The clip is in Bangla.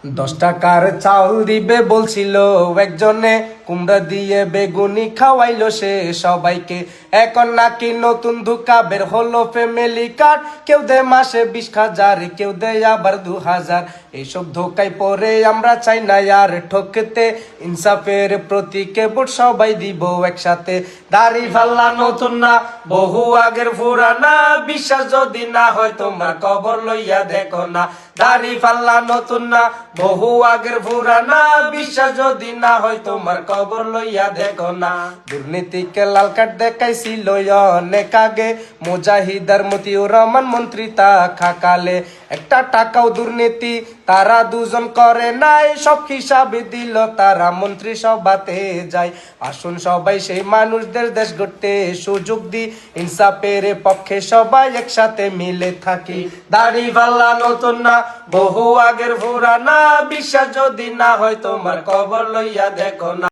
10 টাকার চাউল দিবে বলছিল একজনে, কুমড়া দিয়ে বেগুনি খাওয়াইলো সে সবাইকে। এখন নাকি নতুন ধোঁকা বের হলো ফ্যামিলি কার্ড, কেউ দেয় মাসে 20,000, কেউ দেয় আবার 2,000। এইসব ধোকায় পরে আমরা চাই না আর ঠকতে, ইনসাফের প্রতীকে ভোট সবাই দিব একসাথে। দাড়ি ফাল্লা নতুন না, বহু আগের পুরানা, বিশ্বাস যদি না হয় তোমার কবর লইয়া দেখো না। দাড়ি ফাল্লা নতুন না, বহু আগের পুরানা, বিশ্বাস যদি না হয় তোমার কবর লইয়া দেখো না। দুর্নীতিকে লাল কার্ড দেখাইছিল অনেক আগে, মুজাহিদার মতিউর রহমান মন্ত্রী তা খাকালে। একটা টাকাও দুর্নীতি তারা দুজন করে নাই, সব হিসাবে দিল তারা মন্ত্রী সভাতে যায়। আসুন সবাই সেই মানুষদের দেশ গড়তে সুযোগ দি, ইনসাফের পক্ষে সবাই একসাথে মিলে থাকি। দাড়ি পাল্লা নতুন না, বহু আগের পুরানা, বিশ্বাস যদি না হয় তোমার কবর লইয়া দেখো না।